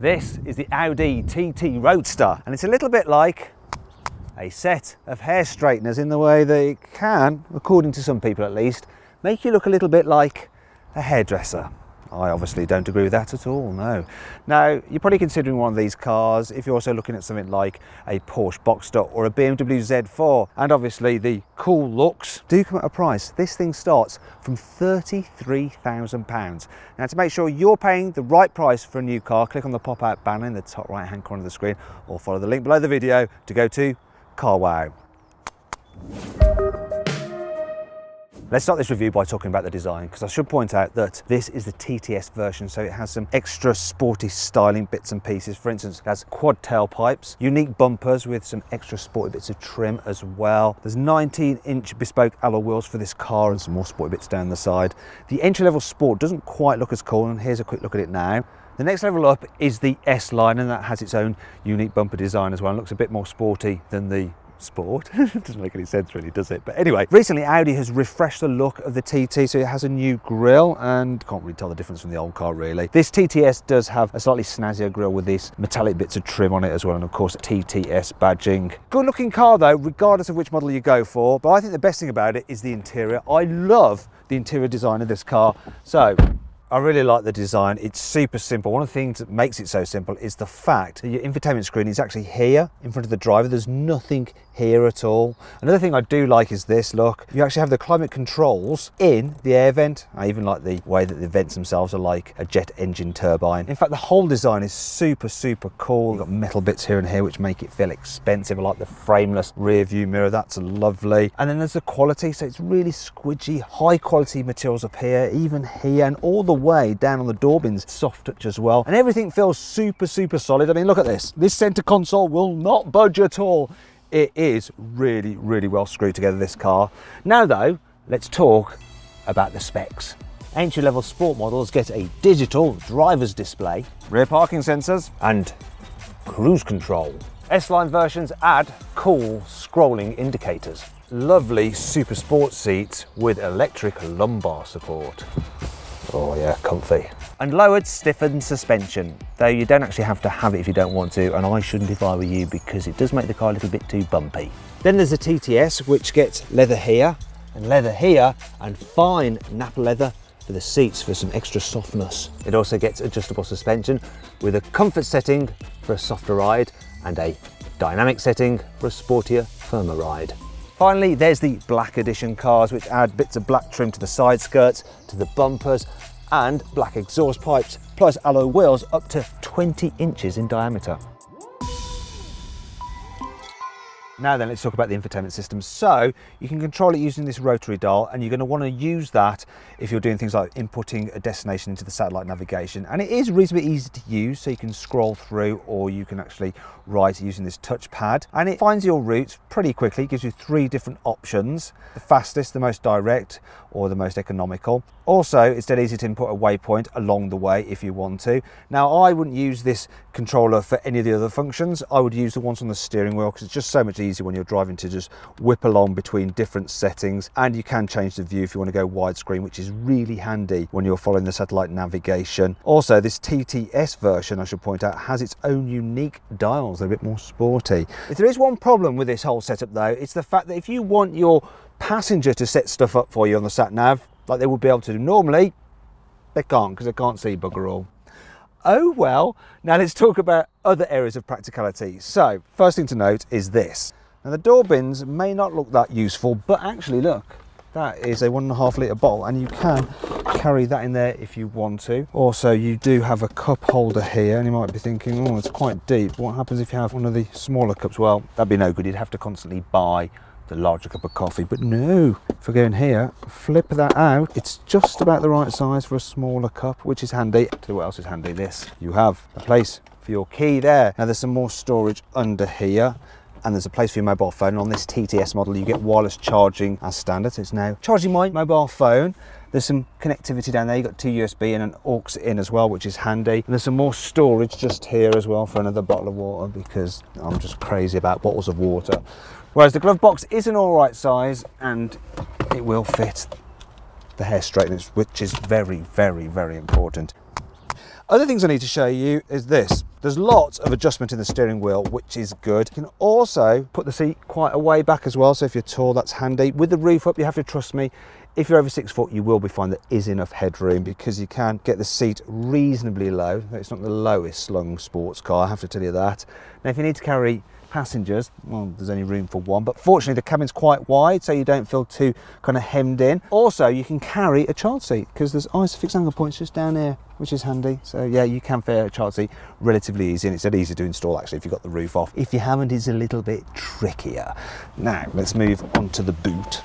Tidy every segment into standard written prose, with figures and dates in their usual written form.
This is the Audi TT Roadster, and it's a little bit like a set of hair straighteners in the way that it can, according to some people at least, make you look a little bit like a hairdresser. I obviously don't agree with that at all, no. Now, you're probably considering one of these cars if you're also looking at something like a Porsche Boxster or a BMW Z4, and obviously the cool looks do come at a price. This thing starts from £33,000. Now, to make sure you're paying the right price for a new car, click on the pop-out banner in the top right-hand corner of the screen, or follow the link below the video to go to CarWow. Let's start this review by talking about the design, because I should point out that this is the TTS version, so it has some extra sporty styling bits and pieces. For instance, it has quad tailpipes, unique bumpers with some extra sporty bits of trim as well. There's 19-inch bespoke alloy wheels for this car and some more sporty bits down the side. The entry-level Sport doesn't quite look as cool, and here's a quick look at it now. The next level up is the S-Line, and that has its own unique bumper design as well. It looks a bit more sporty than the Sport. Doesn't make any sense really, does it? But anyway, recently Audi has refreshed the look of the TT, so it has a new grille, and can't really tell the difference from the old car really. This TTS does have a slightly snazzier grille with these metallic bits of trim on it as well, and of course TTS badging. Good looking car though, regardless of which model you go for, but I think the best thing about it is the interior. I love the interior design of this car. So I really like the design. It's super simple. One of the things that makes it so simple is the fact that your infotainment screen is actually here in front of the driver. There's nothing here at all. Another thing I do like is this, look, you actually have the climate controls in the air vent. I even like the way that the vents themselves are like a jet engine turbine. In fact, the whole design is super cool. You've got metal bits here and here which make it feel expensive. I like the frameless rear view mirror, that's lovely. And then there's the quality, so it's really squidgy, high quality materials up here, even here, and all the way down on the door bins, soft touch as well. And everything feels super solid. I mean, look at this. This center console will not budge at all. It is really well screwed together, this car. Now though, let's talk about the specs. Entry-level Sport models get a digital driver's display, rear parking sensors, and cruise control. S-Line versions add cool scrolling indicators. Lovely super sport seats with electric lumbar support. Oh yeah, comfy. And lowered stiffened suspension, though you don't actually have to have it if you don't want to, and I shouldn't if I were you, because it does make the car a little bit too bumpy. Then there's the TTS, which gets leather here, and fine nappa leather for the seats for some extra softness. It also gets adjustable suspension with a comfort setting for a softer ride and a dynamic setting for a sportier, firmer ride. Finally, there's the Black Edition cars, which add bits of black trim to the side skirts, to the bumpers, and black exhaust pipes, plus alloy wheels up to 20 inches in diameter. Now then, let's talk about the infotainment system. So you can control it using this rotary dial, and you're going to want to use that if you're doing things like inputting a destination into the satellite navigation. And it is reasonably easy to use, so you can scroll through, or you can actually write using this touchpad. And it finds your route pretty quickly. It gives you 3 different options: the fastest, the most direct, or the most economical. Also, it's dead easy to input a waypoint along the way if you want to. Now, I wouldn't use this controller for any of the other functions. I would use the ones on the steering wheel, because it's just so much easier when you're driving to just whip along between different settings. And you can change the view if you want to go widescreen, which is really handy when you're following the satellite navigation. Also, this TTS version, I should point out, has its own unique dials. They're a bit more sporty. If there is one problem with this whole setup though, it's the fact that if you want your passenger to set stuff up for you on the sat nav, like they would be able to do normally, they can't, because they can't see bugger all. Oh well. Now let's talk about other areas of practicality. So first thing to note is this. Now the door bins may not look that useful, but actually look, that is a 1.5 litre bottle, and you can carry that in there if you want to. Also, you do have a cup holder here, and you might be thinking, oh, it's quite deep. What happens if you have one of the smaller cups? Well, that'd be no good. You'd have to constantly buy the larger cup of coffee. But no, if we go in here, flip that out, it's just about the right size for a smaller cup, which is handy. Tell you what else is handy, this. You have a place for your key there. Now there's some more storage under here, and there's a place for your mobile phone. On this TTS model, you get wireless charging as standard, so it's now charging my mobile phone. There's some connectivity down there. You've got 2 USB and an aux in as well, which is handy. And there's some more storage just here as well for another bottle of water, because I'm just crazy about bottles of water. Whereas the glove box is an all right size, and it will fit the hair straighteners, which is very important. Other things I need to show you is this. There's lots of adjustment in the steering wheel, which is good. You can also put the seat quite a way back as well, so if you're tall, that's handy. With the roof up, you have to trust me, if you're over 6 foot, you will be fine. There is enough headroom because you can get the seat reasonably low. It's not the lowest slung sports car, I have to tell you that. Now, if you need to carry passengers, well, there's only room for one, but fortunately the cabin's quite wide, so you don't feel too kind of hemmed in. Also, you can carry a child seat because there's isofix angle points just down here, which is handy. So yeah, you can fit a child seat relatively easy, and it's dead easy to install actually if you've got the roof off. If you haven't, it's a little bit trickier. Now, let's move on to the boot.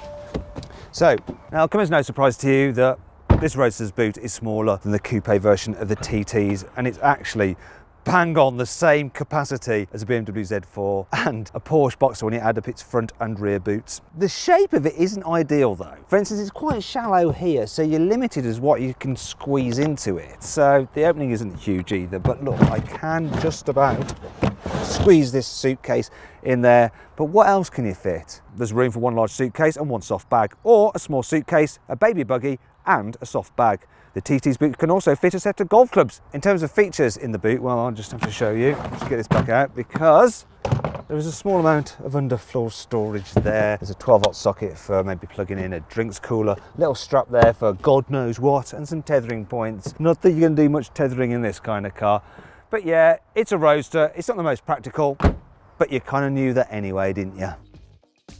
So, now it'll come as no surprise to you that this Roadster's boot is smaller than the coupe version of the TTs, and it's actually bang on the same capacity as a BMW Z4 and a Porsche Boxster when you add up its front and rear boots. The shape of it isn't ideal though. For instance, it's quite shallow here, so you're limited as what you can squeeze into it. So the opening isn't huge either, but look, I can just about squeeze this suitcase in there, but what else can you fit? There's room for one large suitcase and one soft bag, or a small suitcase, a baby buggy and a soft bag. The TT's boot can also fit a set of golf clubs. In terms of features in the boot, well, I'll just have to show you. Let's get this back out because there is a small amount of underfloor storage there. There's a 12-volt socket for maybe plugging in a drinks cooler, little strap there for God knows what, and some tethering points. Not that you're going to do much tethering in this kind of car, but yeah, it's a Roadster. It's not the most practical, but you kind of knew that anyway, didn't you?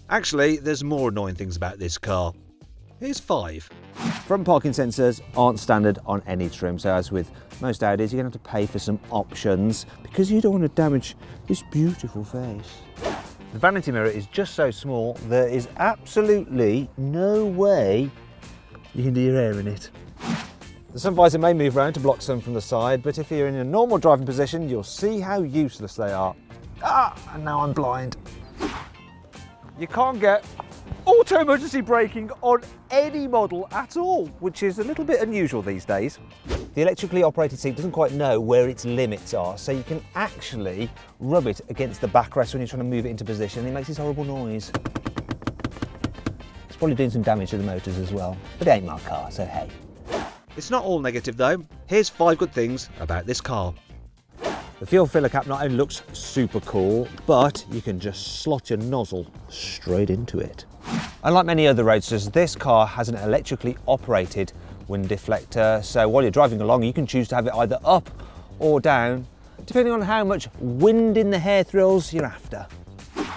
Actually, there's more annoying things about this car. Here's 5. Front parking sensors aren't standard on any trim, so as with most Audis, you're going to have to pay for some options because you don't want to damage this beautiful face. The vanity mirror is just so small, there is absolutely no way you can do your hair in it. The sun visor may move around to block sun from the side, but if you're in a normal driving position, you'll see how useless they are. And now I'm blind. You can't get auto emergency braking on any model at all, which is a little bit unusual these days. The electrically operated seat doesn't quite know where its limits are, so you can actually rub it against the backrest when you're trying to move it into position. It makes this horrible noise. It's probably doing some damage to the motors as well, but it ain't my car, so hey. It's not all negative though. Here's 5 good things about this car. The fuel filler cap not only looks super cool, but you can just slot your nozzle straight into it. Unlike many other Roadsters, this car has an electrically operated wind deflector, so while you're driving along you can choose to have it either up or down, depending on how much wind in the hair thrills you're after.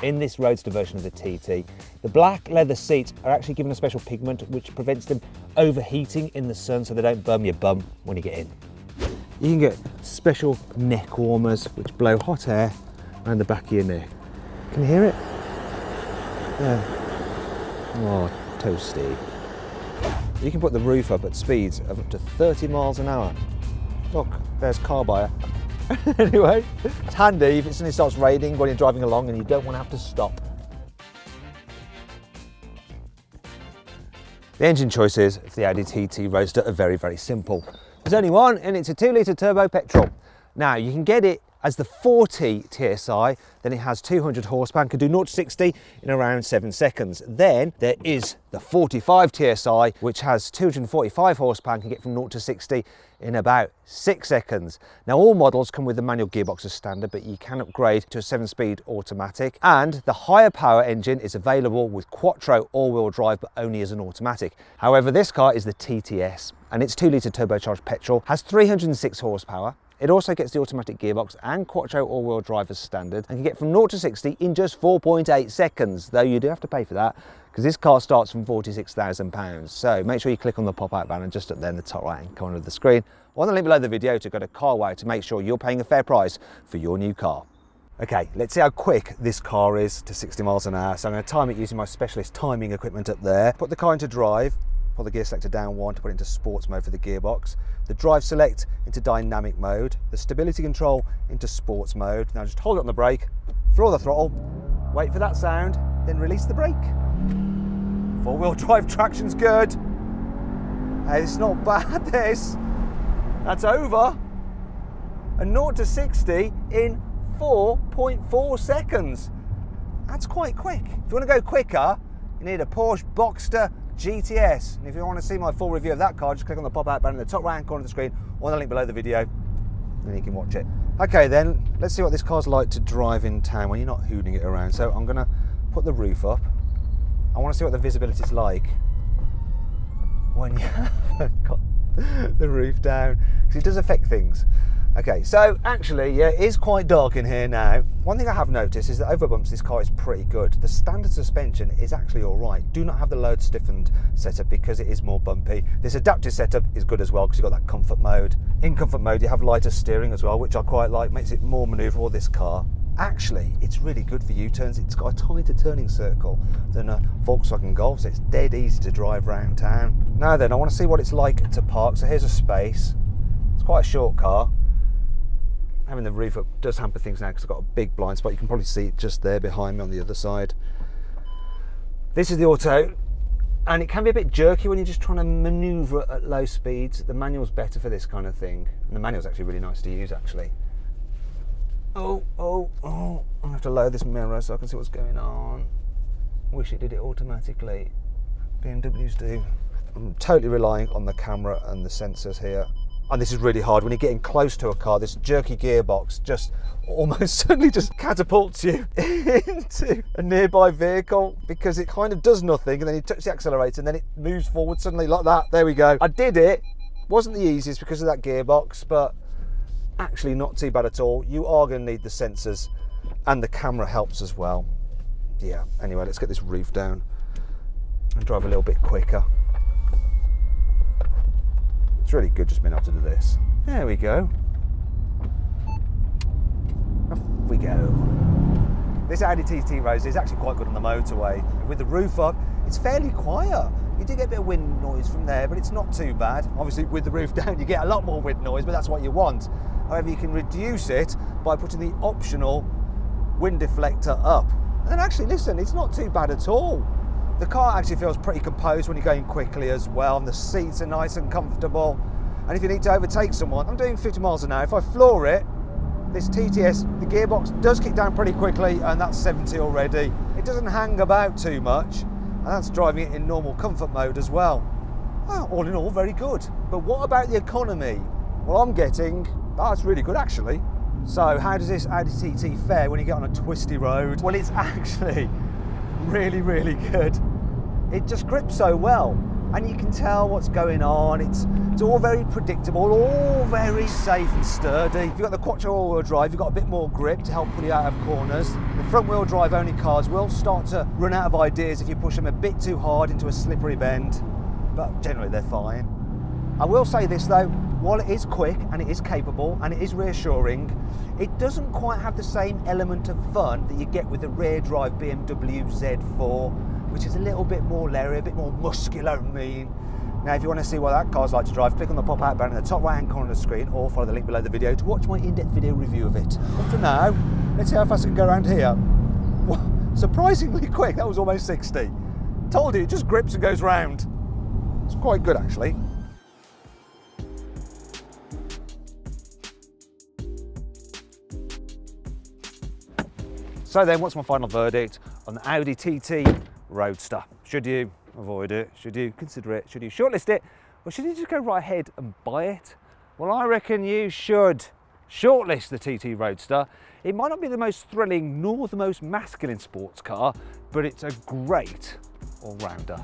In this Roadster version of the TT, the black leather seats are actually given a special pigment which prevents them overheating in the sun so they don't burn your bum when you get in. You can get special neck warmers which blow hot air around the back of your neck. Can you hear it? Yeah. Oh, toasty. You can put the roof up at speeds of up to 30 miles an hour. Look, there's car buyer. Anyway, it's handy if it suddenly starts raining when you're driving along and you don't want to have to stop. The engine choices for the Audi TT Roadster are very, very simple. There's only one, and it's a 2-litre turbo petrol. Now, you can get it as the 40 TSI, then it has 200 horsepower and can do 0 to 60 in around 7 seconds. Then there is the 45 TSI, which has 245 horsepower and can get from 0 to 60 in about 6 seconds. Now, all models come with the manual gearbox as standard, but you can upgrade to a 7-speed automatic. And the higher power engine is available with quattro all-wheel drive, but only as an automatic. However, this car is the TTS, and its 2-litre turbocharged petrol has 306 horsepower. It also gets the automatic gearbox and quattro all-wheel drive as standard and can get from 0 to 60 in just 4.8 seconds, though you do have to pay for that because this car starts from £46,000. So make sure you click on the pop-out banner just up there in the top right-hand corner of the screen or on the link below the video to go to carwow to make sure you're paying a fair price for your new car. Okay, let's see how quick this car is to 60 miles an hour. So I'm going to time it using my specialist timing equipment up there. Put the car into drive. Pull the gear selector down 1 to put it into sports mode for the gearbox, the drive select into dynamic mode, the stability control into sports mode. Now just hold it on the brake, floor the throttle, wait for that sound, then release the brake. 4-wheel drive traction's good. Hey, it's not bad, this. That's over. And 0 to 60 in 4.4 seconds. That's quite quick. If you want to go quicker, you need a Porsche Boxster GTS. And if you want to see my full review of that car, just click on the pop-out banner in the top right-hand corner of the screen or on the link below the video, and you can watch it. Okay then, let's see what this car's like to drive in town when you're not hooning it around. So I'm gonna put the roof up. I want to see what the visibility is like when you haven't got the roof down, because it does affect things. Okay, so actually, yeah, it is quite dark in here now. One thing I have noticed is that over bumps, this car is pretty good. The standard suspension is actually all right. Do not have the load stiffened setup because it is more bumpy. This adaptive setup is good as well because you've got that comfort mode. In comfort mode, you have lighter steering as well, which I quite like, makes it more manoeuvrable, this car. Actually, it's really good for U-turns. It's got a tighter turning circle than a Volkswagen Golf, so it's dead easy to drive around town. Now then, I want to see what it's like to park. So here's a space. It's quite a short car. Having the roof up does hamper things now because I've got a big blind spot. You can probably see it just there behind me on the other side. This is the auto, and it can be a bit jerky when you're just trying to manoeuvre at low speeds. The manual's better for this kind of thing, and the manual's actually really nice to use actually. Oh, I have to lower this mirror so I can see what's going on. Wish it did it automatically. BMWs do. I'm totally relying on the camera and the sensors here. And this is really hard when you're getting close to a car. This jerky gearbox just almost suddenly just catapults you into a nearby vehicle because it kind of does nothing, and then you touch the accelerator and then it moves forward suddenly like that. There we go. I did it. Wasn't the easiest because of that gearbox, but actually not too bad at all. You are going to need the sensors, and the camera helps as well. Yeah, anyway, let's get this roof down and drive a little bit quicker. It's really good just being able to do this. There we go. Off we go. This Audi TTS Roadster is actually quite good on the motorway. With the roof up, it's fairly quiet. You do get a bit of wind noise from there, but it's not too bad. Obviously, with the roof down, you get a lot more wind noise, but that's what you want. However, you can reduce it by putting the optional wind deflector up. And then actually, listen, it's not too bad at all. The car actually feels pretty composed when you're going quickly as well, and the seats are nice and comfortable. And if you need to overtake someone, I'm doing 50 miles an hour. If I floor it, this TTS, the gearbox does kick down pretty quickly, and that's 70 already. It doesn't hang about too much, and that's driving it in normal comfort mode as well. Oh, all in all, very good. But what about the economy? Well, I'm getting, it's really good actually. So how does this Audi TT fare when you get on a twisty road? Well, it's actually really, really good. It just grips so well, and you can tell what's going on. It's all very predictable, all very safe and sturdy. If you've got the quattro all-wheel drive, you've got a bit more grip to help pull you out of corners. The front-wheel drive only cars will start to run out of ideas if you push them a bit too hard into a slippery bend, but generally they're fine. I will say this though, while it is quick and it is capable and it is reassuring, it doesn't quite have the same element of fun that you get with the rear drive BMW Z4, which is a little bit more leery, a bit more muscular and mean. Now, if you want to see what that car's like to drive, click on the pop-out button in the top right-hand corner of the screen, or follow the link below the video to watch my in-depth video review of it. But for now, let's see how fast it can go around here. Well, surprisingly quick, that was almost 60. Told you, it just grips and goes round. It's quite good, actually. So then, what's my final verdict on the Audi TT Roadster? Should you avoid it? Should you consider it? Should you shortlist it? Or should you just go right ahead and buy it? Well, I reckon you should shortlist the TT Roadster. It might not be the most thrilling nor the most masculine sports car, but it's a great all-rounder.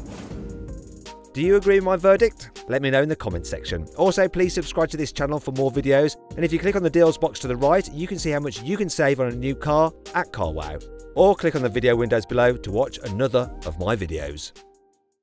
Do you agree with my verdict? Let me know in the comments section. Also, please subscribe to this channel for more videos, and if you click on the deals box to the right, you can see how much you can save on a new car at CarWow. Or click on the video windows below to watch another of my videos.